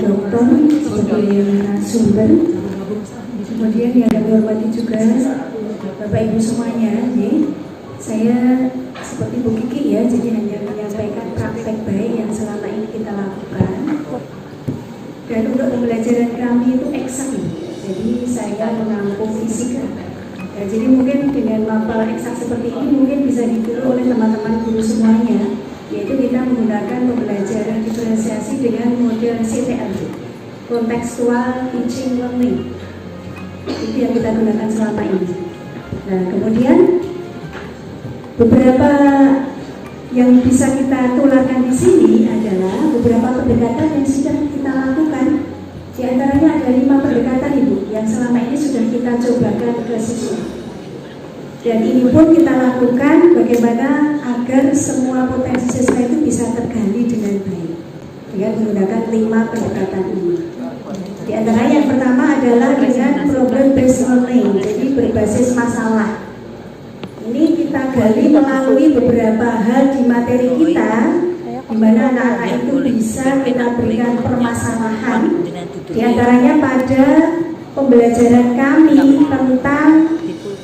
Dokter sebagai narasumber. Kemudian yang kami hormati juga Bapak Ibu semuanya. Saya seperti Bu Kiki ya, jadi hanya menyampaikan praktek baik yang selama ini kita lakukan. Dan untuk pembelajaran kami itu eksak, jadi saya menampung fisika. Ya, jadi mungkin dengan mapel eksak seperti ini mungkin bisa ditiru oleh teman-teman guru semuanya, yaitu kita menggunakan pembelajaran diferensiasi dengan model CTL, Contextual Teaching Learning. Itu yang kita gunakan selama ini. Nah, kemudian beberapa yang bisa kita tularkan di sini adalah beberapa pendekatan yang sudah kita lakukan. Di antaranya ada 5 pendekatan Ibu yang selama ini sudah kita cobakan ke siswa. Dan ini pun kita lakukan bagaimana agar semua potensi siswa itu bisa tergali dengan baik dengan menggunakan 5 pendekatan ini. Di antara yang pertama adalah dengan problem based learning, jadi berbasis masalah. Ini kita gali melalui beberapa hal di materi kita, di mana anak-anak itu bisa kita berikan permasalahan. Di antaranya pada pembelajaran kami tentang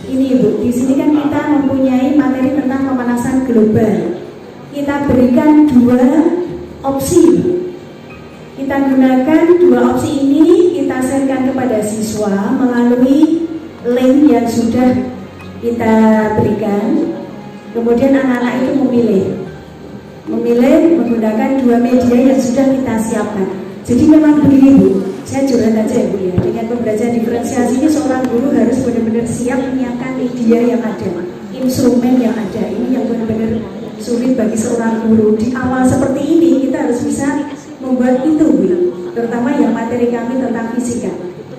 ini Ibu, di sini kan kita mempunyai materi tentang pemanasan global. Kita berikan 2 opsi. Kita gunakan 2 opsi ini, kita sharekan kepada siswa melalui link yang sudah kita berikan. Kemudian anak-anak itu memilih menggunakan 2 media yang sudah kita siapkan. Jadi memang begini Bu, saya curhat aja ya Bu ya, dengan pembelajaran diferensiasi ini seorang guru harus benar-benar siap menyiapkan media yang ada, instrumen yang ada. Ini yang benar-benar sulit bagi seorang guru. Di awal seperti ini kita harus bisa membuat itu Bu, terutama yang materi kami tentang fisika.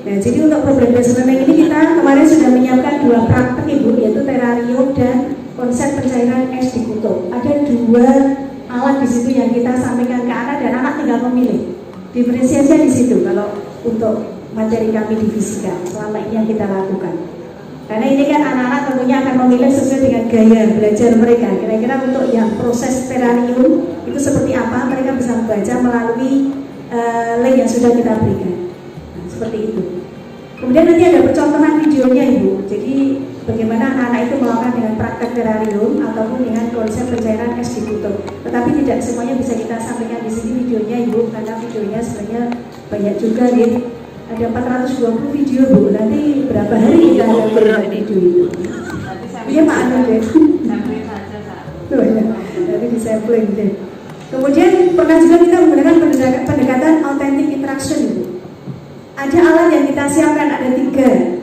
Nah, jadi untuk problem based learning ini kita kemarin sudah menyiapkan 2 praktek Ibu, yaitu terarium dan konsep pencairan es di kutub. Ada 2 alat di situ yang kita sampaikan ke anak dan anak tinggal memilih. Diferensiasi di situ kalau untuk materi kami di fisika selama ini yang kita lakukan. Karena ini kan anak-anak tentunya akan memilih sesuai dengan gaya belajar mereka. Kira-kira untuk yang proses terarium itu seperti apa, mereka bisa membaca melalui link yang sudah kita berikan. Nah, seperti itu. Kemudian nanti ada percontohan videonya Ibu. Jadi bagaimana anak-anak itu melakukan dengan praktek terarium ataupun dengan konsep pencairan es di kutub. Tetapi tidak semuanya bisa kita sampaikan di sini videonya Ibu, karena videonya sebenarnya banyak juga nih. Ada 420 video Bu. Nanti berapa hari kita akan video itu? Iya Pak Anu deh. Oh ya, nanti di sampling deh. Kemudian pernah juga kita menggunakan pendekatan authentic interaction Ibu. Ada alat yang kita siapkan, ada 3.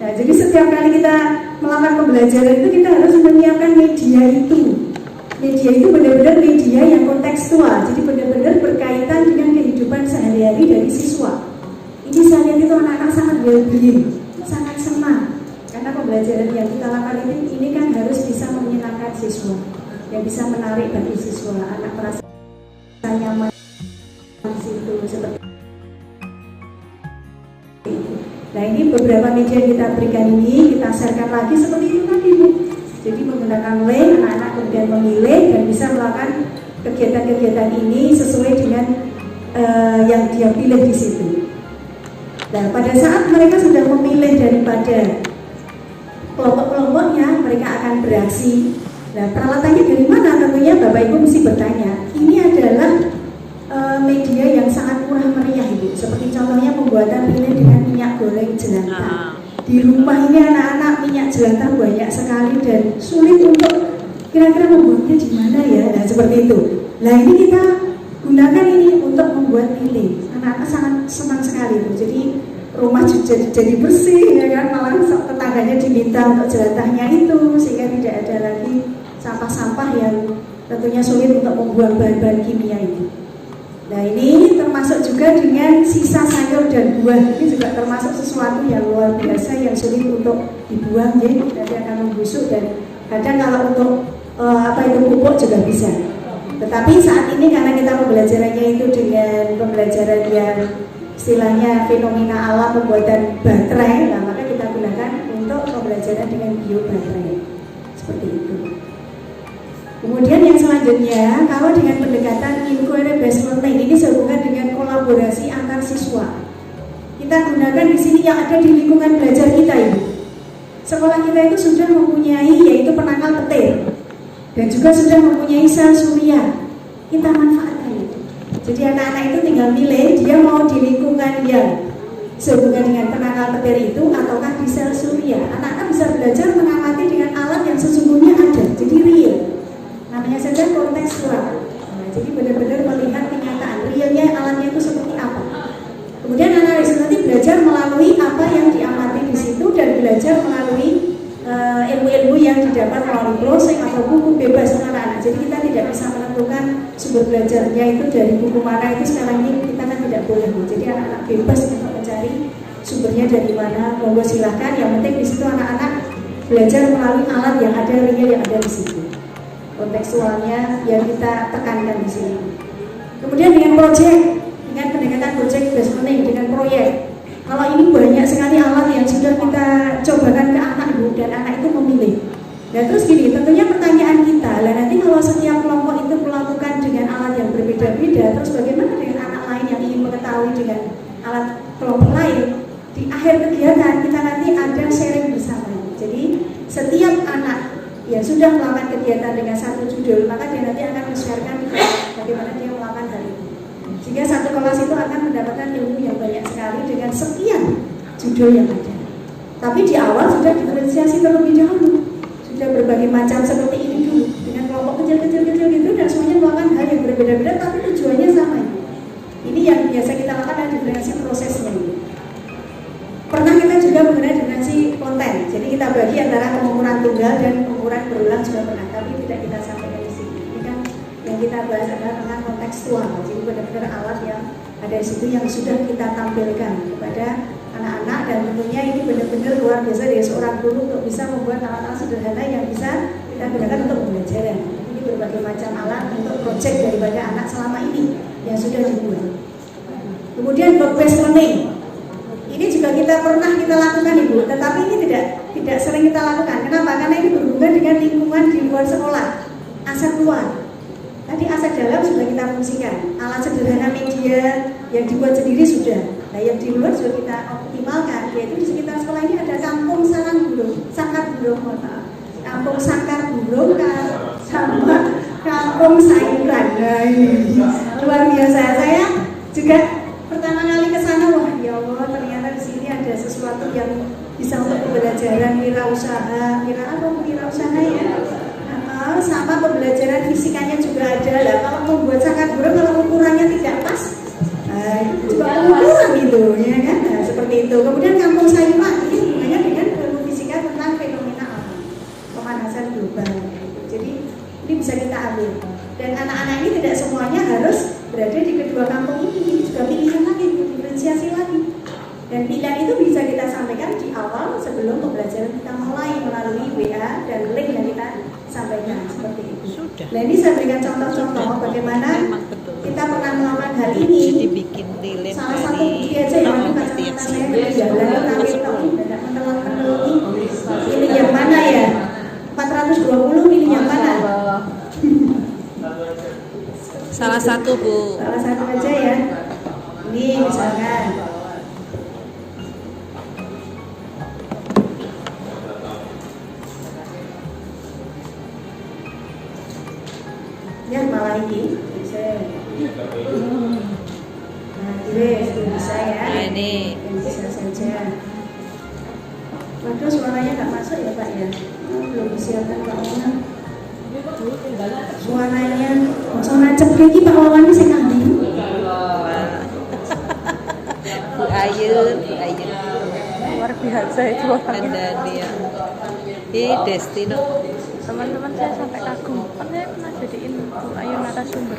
Nah, jadi setiap kali kita melakukan pembelajaran itu kita harus menyiapkan media itu. Media itu benar-benar media yang kontekstual, jadi benar-benar berkaitan dengan kehidupan sehari-hari dari siswa. Ini saya lihat itu anak-anak sangat well-being, sangat senang. Karena pembelajaran yang kita lakukan ini kan harus bisa menyenangkan siswa, yang bisa menarik bagi siswa, anak merasa nyaman di situ seperti. Nah, ini beberapa media yang kita berikan ini, kita sharekan lagi seperti itu tadi Bu. Jadi menggunakan link, anak-anak kemudian memilih dan bisa melakukan kegiatan-kegiatan ini sesuai dengan yang dia pilih di situ. Nah, pada saat mereka sudah memilih daripada kelompok-kelompoknya, mereka akan beraksi. Nah, peralatannya dari mana? Tentunya Bapak Ibu mesti bertanya. Ini adalah media yang sangat murah meriah Ibu. Seperti contohnya pembuatan ini dengan minyak goreng jelantah. Di rumah ini anak-anak minyak jelantah banyak sekali dan sulit untuk kira-kira membuatnya di mana ya. Nah, seperti itu. Nah, ini kita gunakan ini untuk membuat lilin. Anak-anak sangat senang sekali Ibu. Jadi rumah jadi bersih ya kan, malah tetangganya diminta untuk jelantahnya itu sehingga tidak ada lagi sampah-sampah yang tentunya sulit untuk membuang bahan-bahan kimia ini. Nah, ini termasuk juga dengan sisa sayur dan buah. Ini juga termasuk sesuatu yang luar biasa yang sulit untuk dibuang ya, nanti akan membusuk dan kadang kalau untuk pupuk juga bisa. Tetapi saat ini karena kita pembelajarannya itu dengan pembelajaran yang istilahnya fenomena alam pembuatan baterai, nah maka kita gunakan untuk pembelajaran dengan biobaterai seperti itu. Kemudian yang selanjutnya, kalau dengan pendekatan inquiry based learning ini sehubungan dengan kolaborasi antar siswa. Kita gunakan di sini yang ada di lingkungan belajar kita ini. Sekolah kita itu sudah mempunyai yaitu penangkal petir dan juga sudah mempunyai sel surya. Kita manfaatkan itu. Jadi anak-anak itu tinggal milih dia mau di lingkungan yang sehubungan dengan penangkal petir itu ataukah di sel surya. Anak-anak bisa belajar mengamati dengan alat yang sesungguhnya ada, jadi real. Namanya saja kontekstual. Nah, jadi benar-benar melihat kenyataan realnya alatnya itu seperti apa. Kemudian analisis nanti belajar melalui apa yang diamati di situ dan belajar melalui ilmu-ilmu yang didapat melalui browsing atau buku bebas anak-anak. Jadi kita tidak bisa menentukan sumber belajarnya itu dari buku mana itu sekarang ini kita kan tidak boleh. Jadi anak-anak bebas untuk mencari sumbernya dari mana. Monggo silahkan. Yang penting di situ anak-anak belajar melalui alat yang ada real yang ada di situ. Kontekstualnya yang kita tekankan di sini. Kemudian dengan proyek. Dengan pendekatan project based learning dengan proyek. Kalau ini banyak sekali alat yang sudah kita cobakan ke anak ibu dan anak itu memilih. Nah terus gini, tentunya pertanyaan kita, lah nanti kalau setiap kelompok itu melakukan dengan alat yang berbeda-beda, terus bagaimana dengan anak lain yang ingin mengetahui dengan alat kelompok lain? Di akhir kegiatan kita nanti ada sharing bersama. Jadi setiap anak yang sudah melakukan kegiatan dengan satu judul, maka dia nanti akan men-sharekan bagaimana dia melakukan hal itu. Sehingga satu kelas itu akan mendapatkan ilmu yang banyak sekali dengan sekian judul yang ada. Tapi di awal sudah diferensiasi terlebih dahulu, sudah berbagai macam seperti ini dulu dengan kelompok kecil-kecil gitu dan semuanya melakukan hal yang berbeda-beda tapi tujuannya sama. Ini yang biasa kita lakukan adalah diferensiasi prosesnya ini. Pernah kita juga mengenai diferensiasi konten. Jadi kita bagi antara pengukuran tunggal dan pengukuran berulang juga pernah, tapi tidak kita sampaikan di sini. Ini kan yang kita bahas adalah tentang kontekstual. Jadi benar-benar alat yang ada di situ yang sudah kita tampilkan kepada anak-anak dan tentunya ini benar-benar luar biasa dari seorang guru untuk bisa membuat alat-alat sederhana yang bisa kita gunakan untuk pembelajaran. Ini berbagai macam alat untuk proyek daripada anak selama ini yang sudah dibuat. Kemudian work based learning. Ini juga kita pernah kita lakukan ibu, tetapi ini tidak sering kita lakukan. Kenapa? Karena ini berhubungan dengan lingkungan di luar sekolah, aset luar. Tadi aset dalam sudah kita fungsikan, alat sederhana media yang dibuat sendiri sudah. Nah yang di luar juga kita optimalkan, yaitu di sekitar sekolah ini ada kampung sangkar burung, kampung sangkar burung sama kampung sayuran. Nah ini luar biasa. Saya juga pertama kali ke sana, wah ya Allah ternyata di sini ada sesuatu yang bisa untuk pembelajaran wirausaha, wirausaha ya. Sama pembelajaran fisikanya juga ada lah. Kalau membuat sangkar burung kalau ukurannya tidak pas, juga ukuran itu, ya kan? Nah, seperti itu. Kemudian kampung sayuran ini hubungannya dengan ilmu fisika tentang fenomena alam, pemanasan global. Jadi ini bisa kita ambil. Dan anak-anak ini tidak semuanya harus berada di kedua kampung ini juga pilihan lagi, diferensiasi lagi. Dan pilihan itu bisa kita sampaikan di awal sebelum pembelajaran kita mulai melalui WA dan link yang kita sampaikan seperti itu. Sudah. Nah ini saya berikan contoh-contoh bagaimana kita pernah melakukan hal ini. Salah satu bukti aja yang nanti kacamata saya berjalan tapi tidak menelan-menelan pilih yang mana ya? 420 pilih yang mana? Salah satu Bu. Salah satu aja ya. Ini misalkan. Ya malah ini bisa. Nah, itu bisa ya. Ini Bisa saja. Waduh suaranya nggak masuk ya Pak ya. Belum disiapkan Pak Wawan. Suaranya cepet iki Pak Wawan ini sing ngendi? Bu Ayu. Luar biasa itu orangnya. Ada dia. Destino. Teman-teman saya sampai kagum. Kan saya pernah jadiin Bu Ayu narasumber.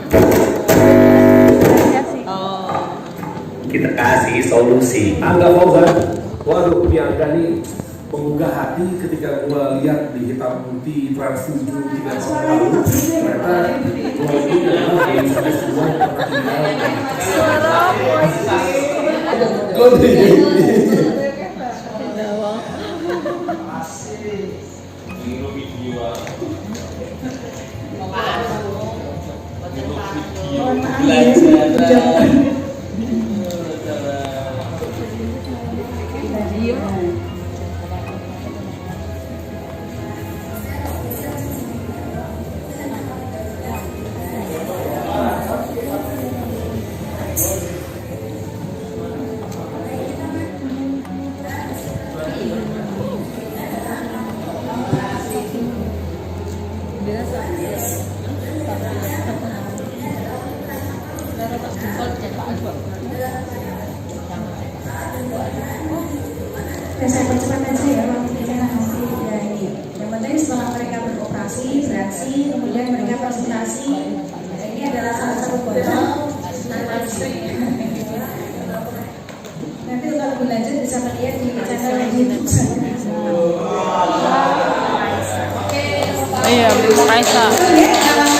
Ya sih. Oh. Kita kasih solusi. Angga Fauzan, waduh Bianca nih menggugah hati ketika gua lihat di hitam putih Trans 7 3 tahun lalu. Ternyata gua ini adalah yang sudah semua Udah saya percepatkan saja ya, waktu karena nanti ya ini. Yang penting setelah mereka beroperasi, beraksi, kemudian mereka presentasi. Ini adalah salah satu botol. Nanti kalau lebih lanjut bisa melihat di channel YouTube saya. Iya, Kaisa. Oke,